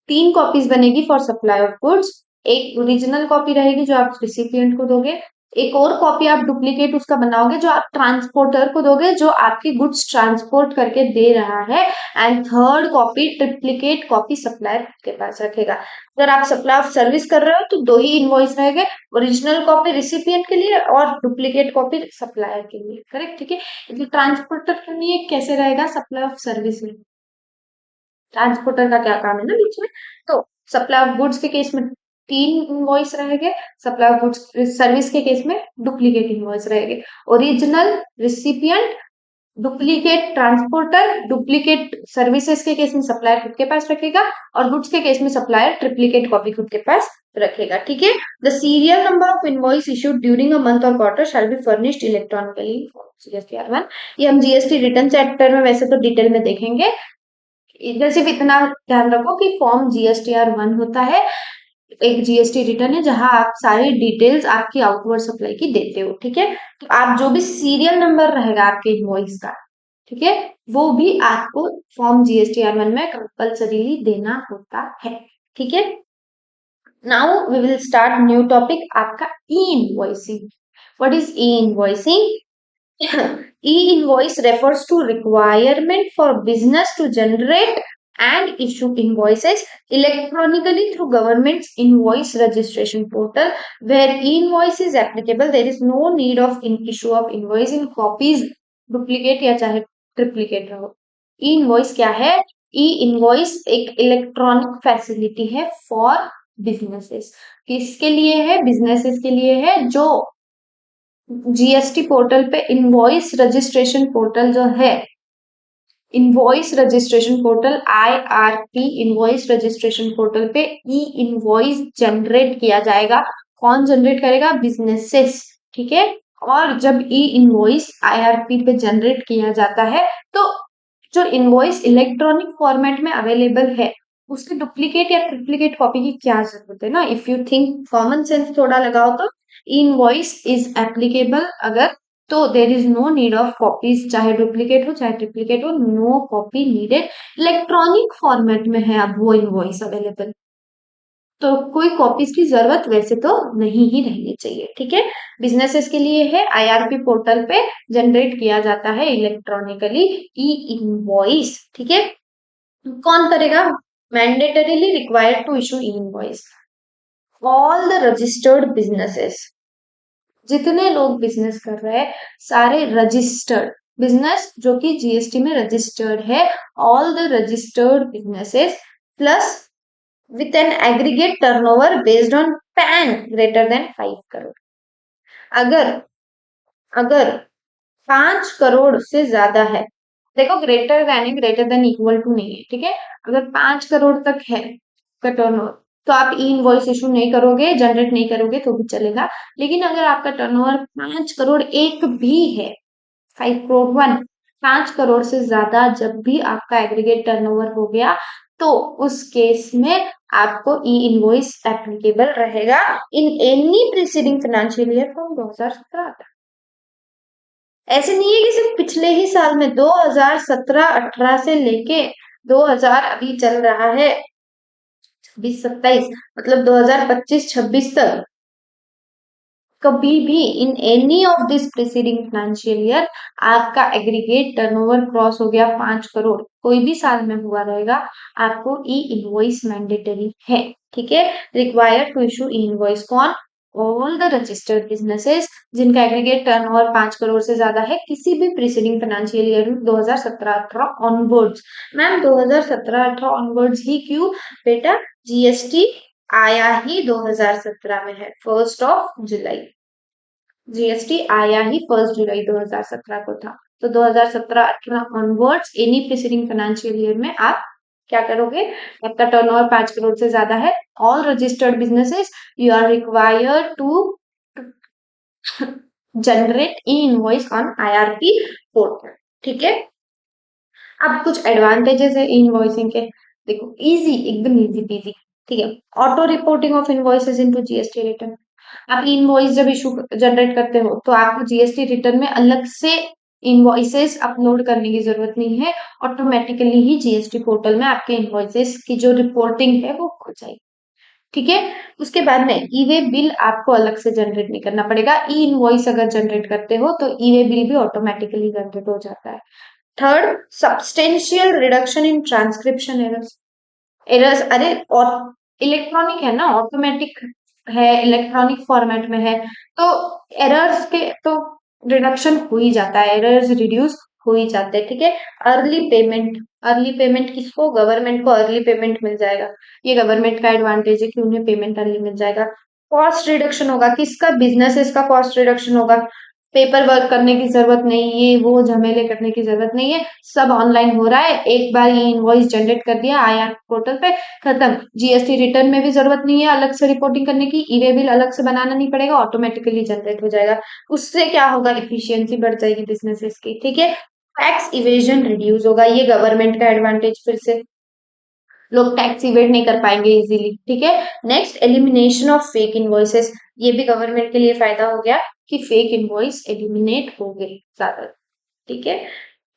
3 कॉपीज बनेगी फॉर सप्लाई ऑफ गुड्स। एक ओरिजिनल कॉपी रहेगी जो आप रिसिपिएंट को दोगे, एक और कॉपी आप डुप्लीकेट उसका बनाओगे जो आप ट्रांसपोर्टर को दोगे जो आपकी गुड्स ट्रांसपोर्ट करके दे रहा है, and third copy triplicate copy supplier के पास रखेगा। अगर आप सप्लाई ऑफ सर्विस कर रहे हो तो 2 ही इनवॉइस रहेंगे, ओरिजिनल कॉपी रिसिपिएंट के लिए और डुप्लीकेट कॉपी सप्लायर के लिए। करेक्ट? ठीक है, ट्रांसपोर्टर के लिए कैसे रहेगा? सप्लाई ऑफ सर्विस में ट्रांसपोर्टर का क्या काम है ना बीच में। तो सप्लाई ऑफ गुड्स के केस में 3 इनवॉइस रहेंगे, सप्लाई ऑफ गुड्स सर्विस के केस में डुप्लीकेट इनवॉइस रहेंगे। Original recipient, duplicate transporter, duplicate services के केस में सप्लायर खुद के पास रखेगा, और गुड्स के केस में सप्लायर ट्रिप्लीकेट कॉपी खुद के पास रखेगा। ठीक है, the serial number of invoice issued during a month और quarter shall be furnished electronically. GSTR1 ये हम जीएसटी रिटर्न चैप्टर में वैसे तो डिटेल में देखेंगे, इधर सिर्फ इतना ध्यान रखो कि फॉर्म GSTR1 होता है, एक जीएसटी रिटर्न है जहां आप सारी डिटेल्स आपकी आउटवर्ड सप्लाई की देते हो। ठीक है, तो आप जो भी सीरियल नंबर रहेगा आपके इनवॉइस का, ठीक है, वो भी आपको फॉर्म GSTR1 में कंपल्सरीली देना होता है। ठीक है, now we will start new topic आपका e-invoicing. What is e-invoicing? E-invoice refers to requirement for business to generate and issue invoices electronically through government's invoice registration portal. Where e-invoice is applicable, there is no need of issue of invoice in copies, duplicate या चाहे triplicate रहो। E-invoice क्या है? E-invoice एक इलेक्ट्रॉनिक फैसिलिटी है फॉर बिजनेसेस। किसके लिए है? बिजनेसेस के लिए है, जो जीएसटी पोर्टल पे इनवॉइस रजिस्ट्रेशन पोर्टल जो है, invoice registration portal IRP invoice registration portal पे ई इनवॉइस जनरेट किया जाएगा। कौन जनरेट करेगा? बिजनेसेस। ठीक है, और जब ई इनवॉइस IRP पे जनरेट किया जाता है तो जो इनवॉइस इलेक्ट्रॉनिक फॉर्मेट में अवेलेबल है उसकी डुप्लीकेट या ट्रिप्लीकेट कॉपी की क्या जरूरत है ना। If you think common sense थोड़ा लगाओ तो इनवॉइस इज एप्लीकेबल अगर, तो there is no need of copies, चाहे डुप्लीकेट हो चाहे ट्रिप्लीकेट हो, no copy needed. Electronic format में है अब वो इनवॉइस अवेलेबल, तो कोई कॉपीज की जरूरत वैसे तो नहीं ही रहनी चाहिए। ठीक है, बिजनेसेस के लिए है, IRP पोर्टल पे जनरेट किया जाता है इलेक्ट्रॉनिकली ई इनवॉइस। ठीक है, कौन करेगा? Mandatorily required to issue e invoice all the registered businesses. जितने लोग बिजनेस कर रहे हैं सारे रजिस्टर्ड बिजनेस जो कि जीएसटी में रजिस्टर्ड है, all the registered businesses plus with an aggregate turnover based on PAN greater than 5 crore. अगर अगर 5 करोड़ से ज्यादा है, देखो ग्रेटर देन है, ग्रेटर देन इक्वल टू नहीं है, ठीक है। अगर 5 करोड़ तक है का टर्नओवर तो आप ई इनवॉइस इशू नहीं करोगे, जनरेट नहीं करोगे तो भी चलेगा। लेकिन अगर आपका टर्नओवर 5 करोड़ एक भी है, 5 करोड़ 1, 5 करोड़ से ज्यादा जब भी आपका एग्रीगेट टर्नओवर हो गया तो उस केस में आपको ई इनवॉइस एप्लीकेबल रहेगा in any preceding financial year from 2017। ऐसे नहीं है कि सिर्फ पिछले ही साल में 2017-18 से लेके 2000 अभी चल रहा है 26-27, मतलब 2025-26 तक कभी भी in any of this preceding financial year आपका एग्रीगेट टर्नओवर क्रॉस हो गया 5 करोड़, कोई भी साल में हुआ रहेगा, आपको ई इनवॉइस मैंडेटरी है, ठीक है। Required to issue e invoice कौन? ऑल द रजिस्टर्ड बिजनेसेस जिनका एग्रीगेट टर्नओवर 5 करोड़ से ज्यादा है किसी भी प्रीसीडिंग फाइनेंशियल ईयर में 2017-18 ऑनवर्ड्स। मैम 2017-18 ऑनवर्ड्स ही क्यों बेटा? जीएसटी आया ही 2017 में है, 1 जुलाई। जीएसटी आया ही 1 जुलाई 2017 को था। तो 2017-18 onwards any preceding financial year में आप क्या करोगे? आपका टर्नओवर 5 करोड़ से ज्यादा है, all registered businesses you are required to generate e invoice on IRP portal, ठीक है। अब कुछ एडवांटेजेस है इनवॉइसिंग के, देखो इजी, एकदम इजी पीजी, ठीक है। Auto reporting of invoices into GST return, आप इनवॉइस जब इशू जनरेट करते हो तो आपको जीएसटी रिटर्न में अलग से इनवॉइसेस अपलोड करने की जरूरत नहीं है, ऑटोमेटिकली ही जीएसटी पोर्टल में आपके इनवॉइसेस की जो रिपोर्टिंग है वो हो जाएगी, ठीक है। उसके बाद में ई वे बिल आपको अलग से जनरेट नहीं करना पड़ेगा, ई इनवॉइस अगर जनरेट करते हो तो ई वे बिल भी ऑटोमेटिकली जनरेट हो जाता है। Third, substantial reduction in transcription errors. Errors, अरे और इलेक्ट्रॉनिक है ना, ऑटोमेटिक है, इलेक्ट्रॉनिक फॉर्मेट में है, तो एरर्स के तो रिडक्शन हो ही जाता है, एरर्स रिड्यूस हो ही जाते हैं, ठीक है। अर्ली पेमेंट, अर्ली पेमेंट किसको? गवर्नमेंट को अर्ली पेमेंट मिल जाएगा, ये गवर्नमेंट का एडवांटेज है कि उन्हें पेमेंट अर्ली मिल जाएगा। कॉस्ट रिडक्शन होगा, किसका? बिजनेसेस का कॉस्ट रिडक्शन होगा, पेपर वर्क करने की जरूरत नहीं, ये वो झमेले करने की जरूरत नहीं है, सब ऑनलाइन हो रहा है, एक बार ये इनवॉइस जनरेट कर दिया आईआर पोर्टल पे, खत्म। जीएसटी रिटर्न में भी जरूरत नहीं है अलग से रिपोर्टिंग करने की, ई वे बिल अलग से बनाना नहीं पड़ेगा, ऑटोमेटिकली जनरेट हो जाएगा। उससे क्या होगा? इफिशियंसी बढ़ जाएगी बिजनेसेस की, ठीक है। टैक्स इवेजन रिड्यूस होगा, ये गवर्नमेंट का एडवांटेज, फिर से लोग टैक्स इवेड नहीं कर पाएंगे इजीली, ठीक है। Next, elimination of fake invoices, ये भी गवर्नमेंट के लिए फायदा हो गया कि फेक इनवॉइस एलिमिनेट हो गए ज्यादा, ठीक है।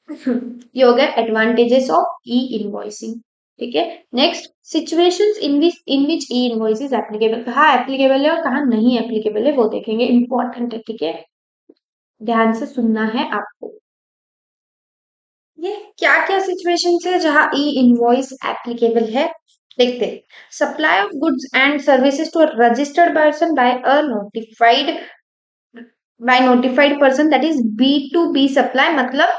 ये हो गया एडवांटेजेस ऑफ ई इनवॉइसिंग, ठीक है। Next, situations in which E invoice is applicable, कहाँ एप्लीकेबल है और कहाँ नहीं एप्लीकेबल है वो देखेंगे, इंपॉर्टेंट है, ठीक है, ध्यान से सुनना है आपको। ये क्या क्या सिचुएशन है जहां ई इनवॉइस एप्लीकेबल है, देखते हैं। Supply of goods and services to registered person by notified person, that is B to B supply, मतलब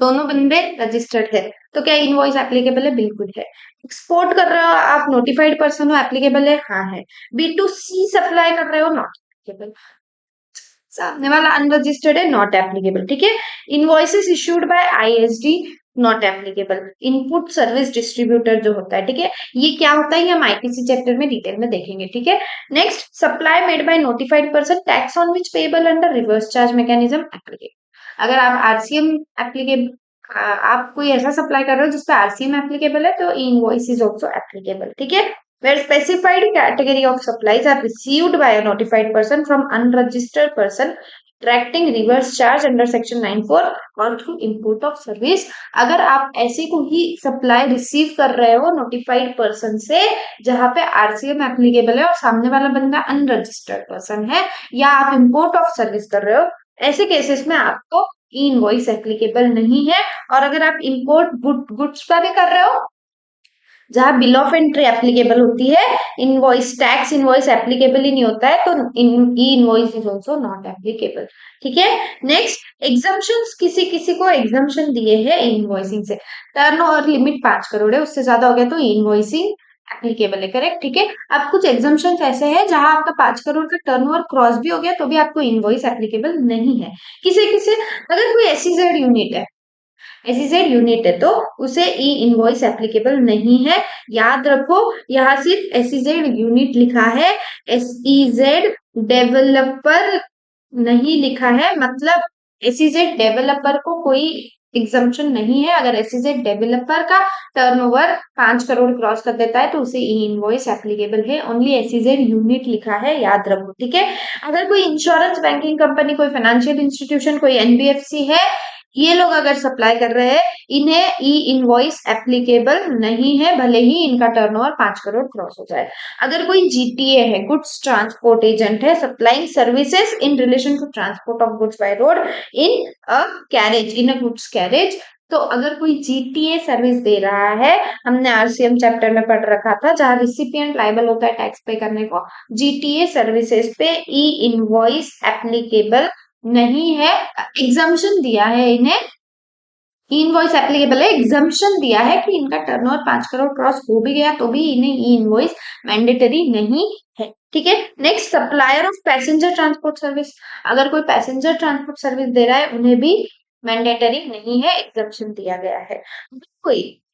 दोनों बंदे रजिस्टर्ड है, तो क्या इनवॉइस एप्लीकेबल है? बिल्कुल है। एक्सपोर्ट कर रहे हो आप, नोटिफाइड पर्सन हो, एप्लीकेबल है? हाँ है। बी टू सी सप्लाई कर रहे हो, नॉट एप्लीकेबल। सामने वाला अनरजिस्टर्ड है, नॉट एप्लीकेबल, ठीक है। Invoices issued by ISD, not applicable. Input service distributor जो होता है, ठीक है, ये क्या होता है, ये हम आईपीसी चैप्टर में डिटेल में देखेंगे, ठीक है। Next, supply made by notified person, tax on which payable under reverse charge mechanism applicable. अगर आप आरसीएम एप्लीकेबल, आप कोई ऐसा सप्लाई कर रहे हो जिसपे आरसीएम एप्लीकेबल है तो इनवॉइस इज ऑल्सो एप्लीकेबल, ठीक है। Where specified category of supplies are received by a notified person from unregistered person attracting reverse charge under section 94 और through import of service, अगर आप ऐसे को ही सप्लाई रिसीव कर रहे हो नोटिफाइड पर्सन से जहां पे आरसीएम एप्लीकेबल है और सामने वाला बंदा अनरजिस्टर्ड पर्सन है, या आप इंपोर्ट ऑफ सर्विस कर रहे हो, ऐसे केसेस में आपको इनवॉइस एप्लीकेबल नहीं है। और अगर आप इंपोर्ट गुड्स का भी कर रहे हो जहां बिल ऑफ एंट्री एप्लीकेबल होती है, इनवॉइस टैक्स इनवॉइस एप्लीकेबल ही नहीं होता है, तो ई invoice is also not applicable, ठीक है। नेक्स्ट, एग्जाम्पशंस, किसी किसी को एग्जाम्पशन दिए हैं इनवॉइसिंग से, टर्न ओवर लिमिट 5 करोड़ है, उससे ज्यादा हो गया तो इनवॉइसिंग एप्लीकेबल है, करेक्ट, ठीक है। अब कुछ एग्जाम्पशन ऐसे हैं जहां आपका 5 करोड़ का टर्नओवर क्रॉस भी हो गया तो भी आपको इनवॉइस एप्लीकेबल नहीं है। किसे किसे, अगर कोई एसईजेड यूनिट है, एसईजेड यूनिट है तो उसे ई इनवॉइस एप्लीकेबल नहीं है। याद रखो, यहाँ सिर्फ एसईजेड यूनिट लिखा है, एसईजेड डेवलपर नहीं लिखा है, मतलब एसईजेड डेवलपर को कोई एग्जाम्पशन नहीं है। अगर एसईजेड डेवलपर का टर्नओवर 5 करोड़ क्रॉस कर देता है तो उसे ई इनवॉइस एप्लीकेबल है। ओनली एसईजेड यूनिट लिखा है, याद रखो, ठीक है। अगर कोई इंश्योरेंस, बैंकिंग कंपनी, कोई फाइनेंशियल इंस्टीट्यूशन, कोई एनबीएफसी है, ये लोग अगर सप्लाई कर रहे हैं, इन्हें ई इनवॉइस एप्लीकेबल नहीं है, भले ही इनका टर्नओवर 5 करोड़ क्रॉस हो जाए। अगर कोई जीटीए है, गुड्स ट्रांसपोर्ट एजेंट है, supplying services in relation to transport of goods by road in a carriage, in a goods carriage, तो अगर कोई जीटीए सर्विस दे रहा है, हमने आरसीएम चैप्टर में पढ़ रखा था, जहां रिसिपिएंट लायबल होता है टैक्स पे करने को, जीटीए सर्विसेज पे ई इनवॉइस एप्लीकेबल नहीं है। एग्जाम्पशन दिया है इन्हें, इनवॉइस एप्लीकेबल है, एग्जाम्पशन दिया है कि इनका टर्नओवर 5 करोड़ क्रॉस हो भी गया तो भी इन्हें ई इनवॉइस मैंडेटरी नहीं है, ठीक है। Next, supplier of passenger transport service, अगर कोई पैसेंजर ट्रांसपोर्ट सर्विस दे रहा है उन्हें भी मैंडेटरी नहीं है, एग्जाम्पशन दिया गया है।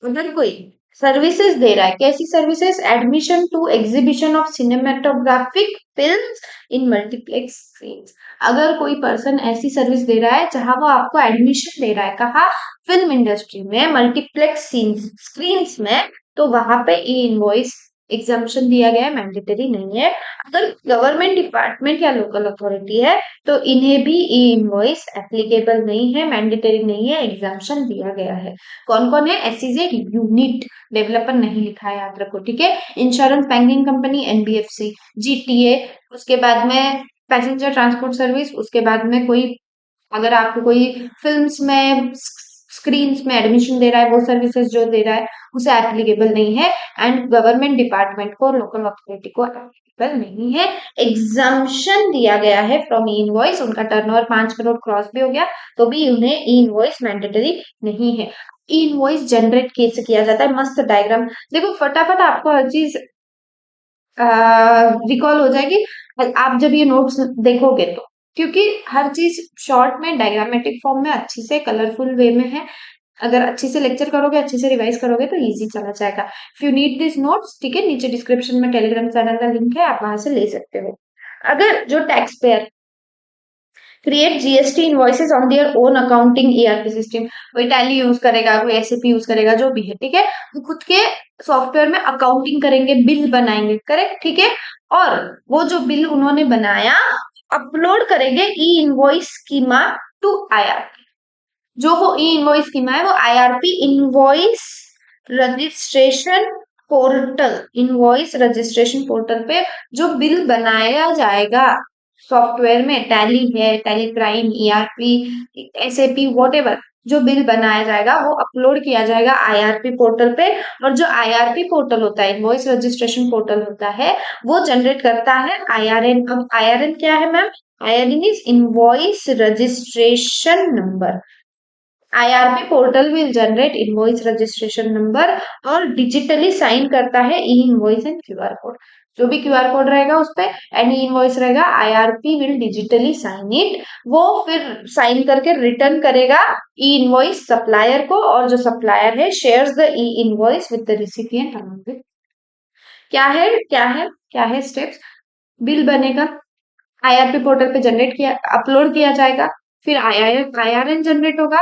अगर कोई सर्विसेज दे रहा है, कैसी services, admission to exhibition of cinematographic films in multiplex screens, अगर कोई पर्सन ऐसी सर्विस दे रहा है जहां वो आपको एडमिशन दे रहा है, कहा, फिल्म इंडस्ट्री में मल्टीप्लेक्स स्क्रीन्स में, तो वहां पे ई इनवॉइस एग्जाम्पशन दिया गया है, मैंडेटरी नहीं है। अगर गवर्नमेंट डिपार्टमेंट या लोकल अथॉरिटी है तो इन्हें भी ई इनवॉइस एप्लीकेबल नहीं है, मैंडेटरी नहीं है, एग्जाम्पशन दिया गया है। कौन कौन है, एसईजेड यूनिट, डेवलपर नहीं लिखा है, याद रखो, ठीक है। Insurance, banking company, NBFC, GTA, उसके बाद में पैसेंजर ट्रांसपोर्ट सर्विस, उसके बाद में कोई, अगर आपको कोई फिल्म्स में, स्क्रीन्स में एडमिशन दे रहा है, वो सर्विसेज जो दे रहा है उसे एप्लीकेबल नहीं है। एंड गवर्नमेंट डिपार्टमेंट को, लोकल अथॉरिटी को एप्लीकेबल नहीं है। एग्जाम्पशन दिया गया है फ्रॉम ई इनवॉइस, उनका टर्नओवर 5 करोड़ क्रॉस भी हो गया तो भी उन्हें ई इनवॉइस मैंडेटरी नहीं है। ई इनवॉइस जनरेट कैसे किया जाता है, मस्त डायग्राम देखो, फटाफट आपको हर चीज रिकॉल हो जाएगी आप जब ये नोट्स देखोगे तो, क्योंकि हर चीज शॉर्ट में, डायग्रामेटिक फॉर्म में, अच्छी से कलरफुल वे में है। अगर अच्छे से लेक्चर करोगे, अच्छे से रिवाइज करोगे तो इजी चला जाएगा। If you need this notes, ठीक है, नीचे डिस्क्रिप्शन में टेलीग्राम चैनल का लिंक है, आप वहां से ले सकते हो। अगर जो tax payer create GST invoices on their own accounting ERP system, कोई टैली यूज करेगा, कोई एसएपी यूज करेगा, जो भी है, ठीक है, वो खुद के सॉफ्टवेयर में अकाउंटिंग करेंगे, बिल बनाएंगे, करेक्ट, ठीक है। और वो जो बिल उन्होंने बनाया अपलोड करेंगे e invoice schema to IRP, जो वो ई इनवॉइस स्कीमा है वो IRP, invoice registration portal, invoice registration portal पे जो बिल बनाया जाएगा सॉफ्टवेयर में, टैली है, Tally prime, ERP, SAP, whatever, जो बिल बनाया जाएगा वो अपलोड किया जाएगा आईआरपी पोर्टल पे। और जो आईआरपी पोर्टल होता है, इनवॉइस रजिस्ट्रेशन पोर्टल होता है, वो जनरेट करता है आईआरएन। अब आईआरएन क्या है ma'am, IRN is invoice registration number. IRP portal will generate invoice registration number और डिजिटली साइन करता है e invoice and QR code, जो भी क्यूआर कोड रहेगा उस पे एंड ई इनवॉइस रहेगा, IRP will digitally sign it, वो फिर साइन करके रिटर्न करेगा ई इनवॉइस सप्लायर को, और जो सप्लायर है shares the E invoice with the recipient along with, क्या है स्टेप्स, बिल बनेगा, आईआरपी पोर्टल पे जनरेट किया, अपलोड किया जाएगा, फिर आईआरएन जनरेट होगा,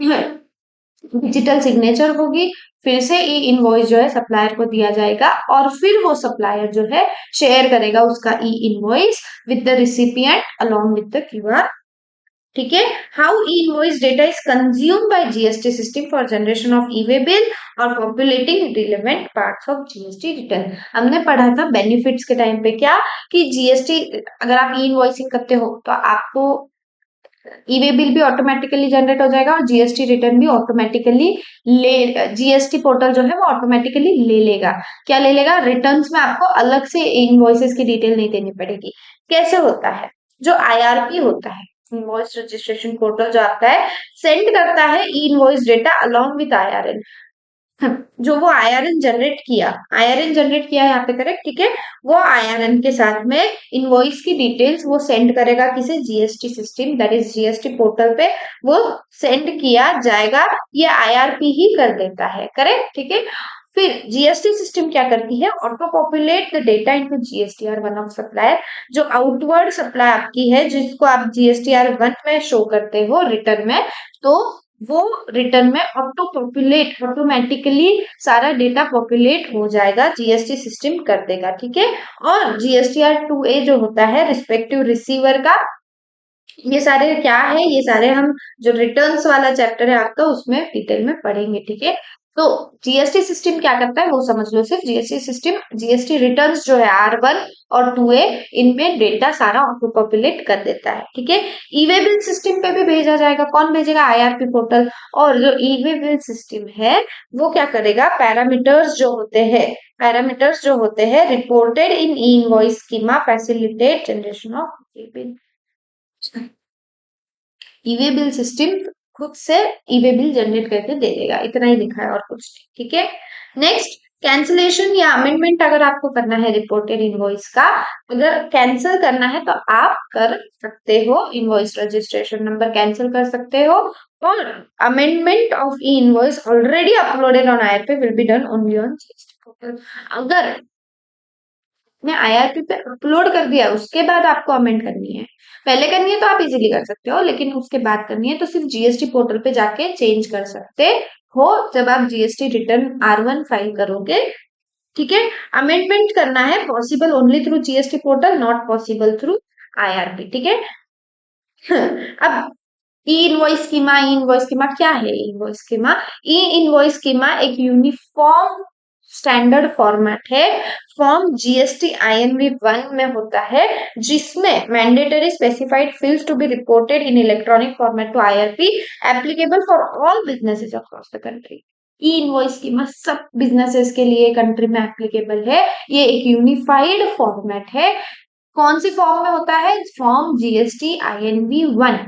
डिजिटल सिग्नेचर होगी, फिर से ई इनवॉइस जो है सप्लायर को दिया जाएगा और फिर वो सप्लायर जो है शेयर करेगा उसका e-invoice with the recipient along with the QR, ठीक है। How e-invoice data is consume by GST system for generation of e-way bill और populating relevant parts of GST return, हमने पढ़ा था बेनिफिट्स के टाइम पे क्या, कि जीएसटी अगर आप ई इनवॉइसिंग करते हो तो आपको ई वे बिल भी ऑटोमेटिकली जनरेट हो जाएगा और जीएसटी रिटर्न भी ऑटोमेटिकली ले, जीएसटी पोर्टल जो है वो ऑटोमेटिकली ले लेगा। क्या ले लेगा, रिटर्न्स में आपको अलग से इनवॉइसेस की डिटेल नहीं देनी पड़ेगी। कैसे होता है, जो आईआरपी होता है, इनवॉइस रजिस्ट्रेशन पोर्टल जो आता है, सेंड करता है e invoice data along with IRN, जो वो आईआरएन जनरेट किया यहाँ पे करेक्ट, ठीक है। वो आईआरएन के साथ में इनवॉइस की डिटेल्स वो सेंड करेगा किसे, GST system, that is GST portal पे वो सेंड किया जाएगा। ये आईआरपी ही कर देता है, करेक्ट, ठीक है। फिर जीएसटी सिस्टम क्या करती है, auto populate the data into GSTR one of supplier. जो आउटवर्ड सप्लाई आपकी है जिसको आप जीएसटीआर वन में शो करते हो रिटर्न में, तो वो रिटर्न में ऑटो पॉपुलेट, ऑटोमेटिकली सारा डेटा पॉपुलेट हो जाएगा, जीएसटी सिस्टम कर देगा, ठीक है। और जीएसटीआर 2A जो होता है रिस्पेक्टिव रिसीवर का, ये सारे क्या है, ये सारे हम जो रिटर्न्स वाला चैप्टर है आपका उसमें डिटेल में पढ़ेंगे, ठीक है। तो जीएसटी सिस्टम क्या करता है वो समझ लो सिर्फ, जीएसटी सिस्टम जीएसटी रिटर्न्स जो है R1 और 2A, इनमें डेटा सारा ऑटो पॉपुलेट कर देता है, ठीक है। ईवे बिल सिस्टम पे भी भेजा जाएगा, कौन भेजेगा, आईआरपी पोर्टल। और जो ईवे बिल सिस्टम है वो क्या करेगा, पैरामीटर्स जो होते हैं reported in invoice schema facilitate generation of bill. E-way bill system खुद से ईवे बिल जनरेट करके दे देगा, इतना ही लिखा है और कुछ नहीं, ठीक है। नेक्स्ट, कैंसिलेशन या अमेंडमेंट अगर आपको करना है रिपोर्टेड इनवॉइस का, अगर कैंसिल करना है तो आप कर सकते हो, इनवॉइस रजिस्ट्रेशन नंबर कैंसिल कर सकते हो। और amendment of E invoice already uploaded on IRP will be done only on GST portal. अगर ने आईआरपी पे अपलोड कर दिया उसके बाद आपको अमेंड करनी है, पहले करनी है तो आप इजीली कर सकते हो, लेकिन उसके बाद करनी है तो सिर्फ जीएसटी पोर्टल पे जाके चेंज कर सकते हो जब आप जीएसटी रिटर्न R1 फाइल करोगे, ठीक है। अमेंडमेंट करना है possible only through GST portal, not possible through IRP, ठीक है। अब ई इनवॉइस स्कीमा क्या है, ई इनवॉइस स्कीमा एक यूनिफॉर्म स्टैंडर्ड फॉर्मेट है, फॉर्म जीएसटी आईएनवी 1 में होता है, जिसमें mandatory specified fields to be reported in electronic format to IRP, applicable for all businesses across the country. E invoice schema सब बिजनेसेस के लिए कंट्री में एप्लीकेबल है, ये एक यूनिफाइड फॉर्मेट है। कौन सी फॉर्म में होता है, फॉर्म जीएसटी आईएनवी 1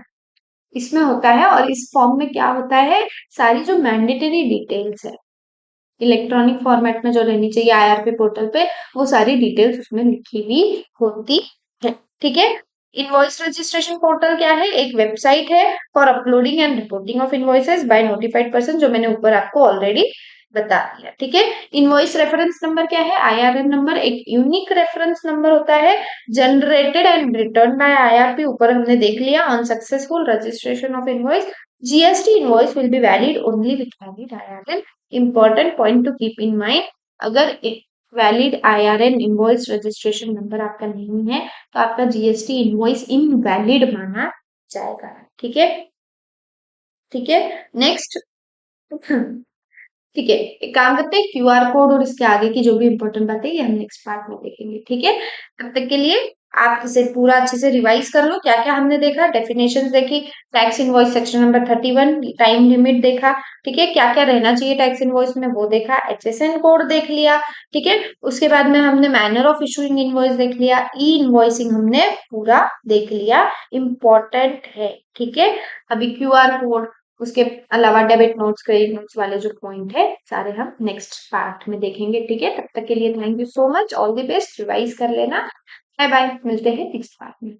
इसमें होता है। और इस फॉर्म में क्या होता है, सारी जो मैंडेटरी डिटेल्स है इलेक्ट्रॉनिक फॉर्मेट में जो रहनी चाहिए आईआरपी पोर्टल पे, वो सारी डिटेल्स उसमें लिखी हुई होती है, ठीक है। इनवॉइस रजिस्ट्रेशन पोर्टल क्या है, एक वेबसाइट है for uploading and reporting of invoices by notified person, जो मैंने ऊपर आपको ऑलरेडी बता दिया, ठीक है। इनवॉइस रेफरेंस नंबर क्या है, आईआरएन नंबर एक यूनिक रेफरेंस नंबर होता है, generated and return by IRP, ऊपर हमने देख लिया, on successful registration of invoice GST invoice will be valid only with valid IRN. Important point to keep in mind, अगर valid IRN invoice registration number आपका नहीं है तो आपका जीएसटी इनवॉइस इनवैलिड माना जाएगा, ठीक है, ठीक है। नेक्स्ट, ठीक है, एक काम करते हैं, क्यूआर कोड और इसके आगे की जो भी इंपॉर्टेंट बात है ये हम नेक्स्ट पार्ट में देखेंगे, ठीक है। तब तक के लिए आप इसे पूरा अच्छे से रिवाइज कर लो, क्या क्या हमने देखा, डेफिनेशन देखी, tax invoice section number 31, time limit देखा, ठीक है, क्या क्या रहना चाहिए टैक्स इनवॉइस में वो देखा, एचएसएन कोड देख लिया, ठीक है। उसके बाद में हमने मैनर ऑफ इशूइंग इनवॉइस देख लिया, ई इनवॉइसिंग हमने पूरा देख लिया, इम्पोर्टेंट है, ठीक है। अभी क्यूआर कोड, उसके अलावा डेबिट नोट्स, क्रेडिट नोट्स वाले जो पॉइंट है सारे हम नेक्स्ट पार्ट में देखेंगे, ठीक है। तब तक के लिए thank you so much, all the best, revise कर लेना, बाय बाय, मिलते हैं नेक्स्ट पार्ट में।